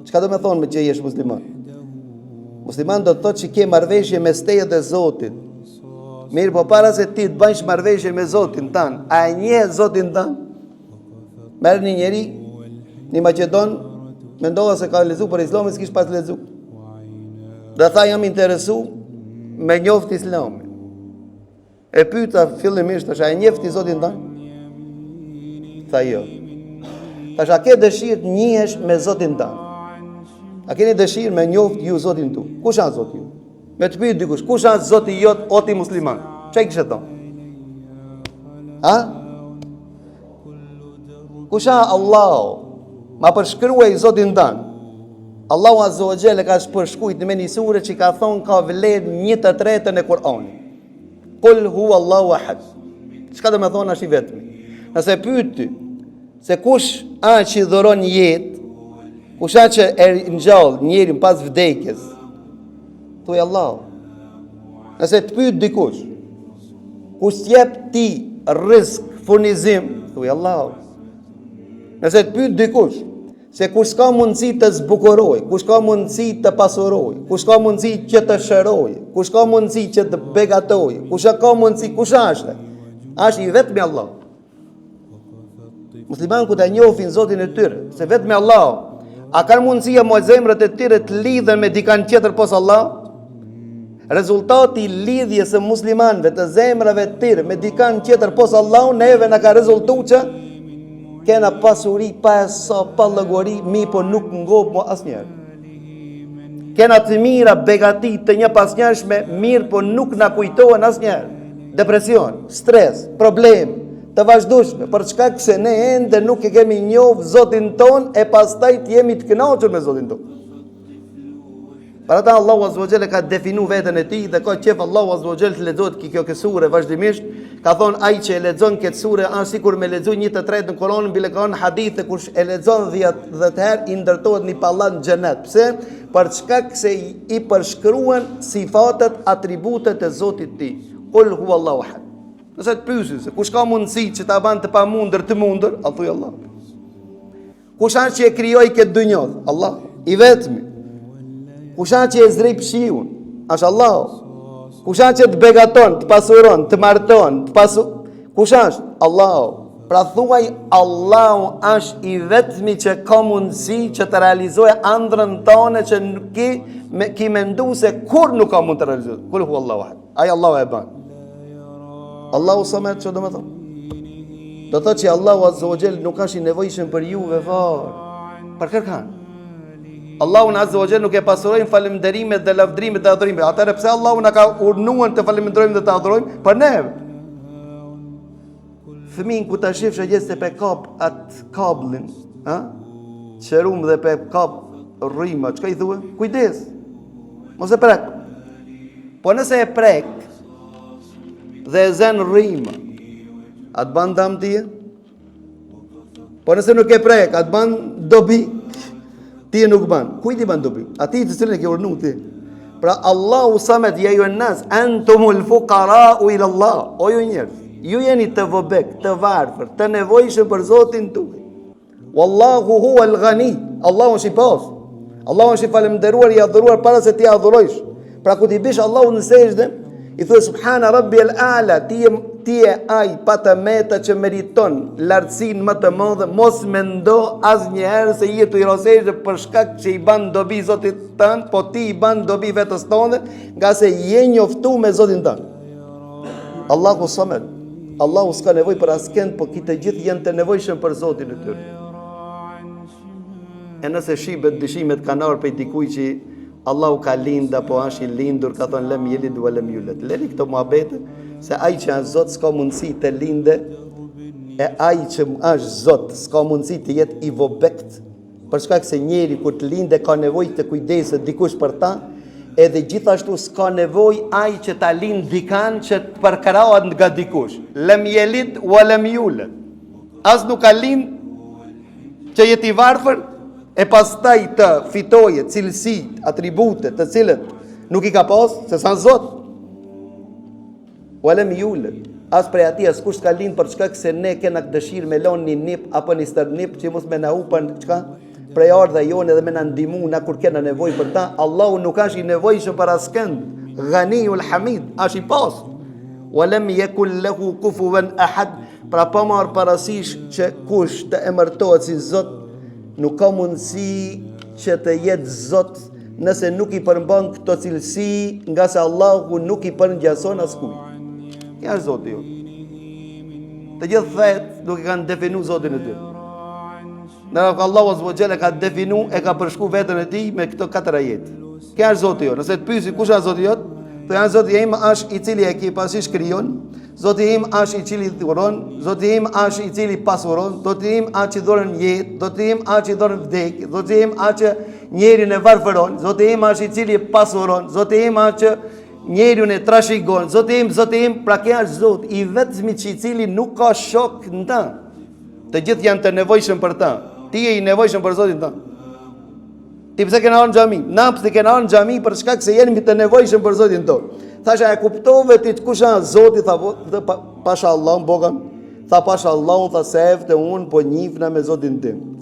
Çka do me thonë me që jesh musliman? Musliman do të thotë që ke marrëveshje mes teje dhe Zotit. Mirë, po para se ti të bëjsh marrëveshje me Zotin tan, a e njeh Zotin tan? Merr një njeri, një Maqedon, mendova se ka lexuar për Islamin, s'kish pas lexuar. Dhe tha jam interesu me njoft Islamin. E pyeta fillimisht, tash a e njeh ti Zotin tan? Tha jo. Tash a ke dëshirë të njihesh me Zotin tan? A keni dëshirë me njoft ju Zotin tu? Kush është Zoti ju? Me të pyet dikush, kush është Zoti jot o ti musliman? Çfarë kishe thonë? Ha? Kush është Allahu? Ma përshkruaj Zotin tan. Allahu Azza wa Jalla ka përshkruajt në një sure që ka thonë ka vlerë 1/3 e Kur'anit. Qul huwa Allahu ahad. Çka do të thonë as i vetmi? Nëse pyet ty se kush është që dhuron jetë, kush është që e ngjall njerin pas vdekjes, thuaj Allahu. Nëse të pyet dikush, kush jep ti rrezik, furnizim, thuaj Allahu. Nëse të pyet dikush se kush ka mundësi të zbukuroj, kush ka mundësi të pasuroj, kush ka mundësi që të shëroj, kush ka mundësi që të begatoj, kush ka mundësi, kush është? Është i vetmi Allah. Musliman ku ta njohin Zotin e tyre, se vetmi Allah, a kanë mundësia mo zemrët e tyre të lidhen me dikan tjetër pos Allah? Rezultati i lidhjes së muslimanëve të zemrave të tyre me dikan tjetër pos Allah, neve na ka rezultuar që kena pasuri, pa sa, pa lëgori, mi po nuk ngop mo asnjëherë. Kena të mira, begati të një pasnjërshme, mirë po nuk na kujtohen asnjëherë. Depresion, stres, problem, të vazhdueshme, për shkak se ne ende nuk e kemi njohur Zotin ton e pastaj të jemi të kënaqur me Zotin ton. Për ata Allahu Azza wa Jalla ka definu veten e tij dhe ka qef Allahu Azza wa Jalla të lexohet kjo sure vazhdimisht. Ka thonë ai që e lexon këtë sure është sikur me lexoj 1/3 në Kur'an, mbi lekon hadithe kush e lexon 10 herë i ndërtohet në pallat në xhenet. Pse? Për shkak se i përshkruan sifatet, atributet e Zotit të tij. Qul huwallahu ahad. Nëse të pyesin se kush ka mundësi që ta bën të pamundër të mundur, a thuaj Allah. Kush është që e krijoi këtë dynjë? Allah, i vetmi. Kush është që e zrip shiun? Është Allah. Kush është që të begaton, të pasuron, të marton, kush është? Allah. Pra thuaj Allahu është i vetmi që ka mundësi që të realizojë ëndrrën tonë që nuk ki mendu se kur nuk ka mund të realizojë. Kul huwallahu ahad. Ai Allahu e bën. Allahu Samad, që do me thonë? Do të që Allahu Azza wa Jall nuk është i nevojshëm për juve farë. Për kërkan. Allahu Azza wa Jall nuk e pasurojnë falënderimet dhe lavdrimet dhe adhurimet. Atëherë pse Allahu na ka urnuar të falënderojmë dhe të adhurojmë? Për neve. Fëmin ku ta shifsh gjithë se pe kap atë kablin, qërum dhe pe kap rrima, çka i thua? Kujdes. Mos e prek. Po nëse e prek dhe e zen rrima, atë ban dam tije? Po nëse nuk e prek, atë ban dobi, tije nuk ban. Kujt i ban dobi? Ati të cilën e ke urnu ti. Pra Allahu Samad, ja ju nas, antumul fuqara'u ila Allah. O ju njerëz, ju jeni të vobek, të varfër, të nevojshëm për Zotin tuaj. Wallahu huwa al-ghani. Allahu është i pas. Allahu është i falënderuar, i adhuruar para se ti adhurojsh. Pra ku ti bish Allahu në sejdë, i thua subhana rabbiyal a'la, ti e ai pa të meta që meriton lartësinë më të madhe, mos mendo asnjëherë se je tu i rosejë për shkak që i ban dobi Zotit tënd, po ti i ban dobi vetes tënde, nga se je njoftu me Zotin tënd. Allahu Samad. Allahu s'ka nevojë për askënd, po këtë gjithë janë të nevojshëm për Zotin e tyre. E nëse shibet dyshimet kanë ardhur prej dikujt që Allahu ka lind apo është i lindur, ka thonë lem yelid wa lem yulad. Lëri këto muhabete se ai që është Zot s'ka mundësi të linde, e ai që është Zot s'ka mundësi të jetë i vobekt, për shkak se njeri kur të linde ka nevojë të kujdeset dikush për ta, edhe gjithashtu s'ka nevojë ai që ta lind dikan që të përkrahet nga dikush. Lem yelid wa lem yulad. As nuk ka lind që jetë i varfër, e pastaj të fitoje cilësit, atributet të cilët nuk i ka pas, se sa Zot. Walem yulad. As prej ati as kush ka lind për shkak se ne kena dëshirë me lon një nip apo një stërnip që mos me na upën çka prej ardha jonë edhe me na ndihmu na kur kena nevojë për ta. Allahu nuk është i nevojshëm për askënd. Ghaniul Hamid, është i pasur. Walam yakul lahu kufuwan ahad. Pra pa marr parasysh që kush të emërtohet si Zot, nuk ka mundësi që të jetë Zot nëse nuk i përmban këto cilësi, nga se Allahu nuk i përngjason askujt. Kja është Zoti ju. Të gjithë thejt nuk i kanë definu Zotin e tyre. Ndërsa Allahu azza wa jalla ka definu, e ka përshku veten e tij me këto 4 ajete. Kja është Zoti ju. Nëse të pyesi kush është Zoti jot, të janë Zoti im është i cili e ki pasi krijon. Zoti im është i cili dhuron, Zoti im është i cili pasuron, Zoti im është i dhuron jetë, Zoti im është i dhuron vdekje, Zoti im është njeriun e varfëron, Zoti im është i cili pasuron, Zoti im është njeriun e trashëgon, Zoti im, pra kjo është Zot i vetëm i cili nuk ka shok në ta. Të gjithë janë të nevojshëm për ta. Ti je i nevojshëm për Zotin ta. Ti pse kena ardhur në xhami? Na pse kena ardhur në xhami për shkak se jemi të nevojshëm për Zotin tonë. Thasha e kuptove ti kush është Zoti, tha pasha Allahun bogën. Tha pasha Allahun, tha se efte unë po njifna me Zotin tim.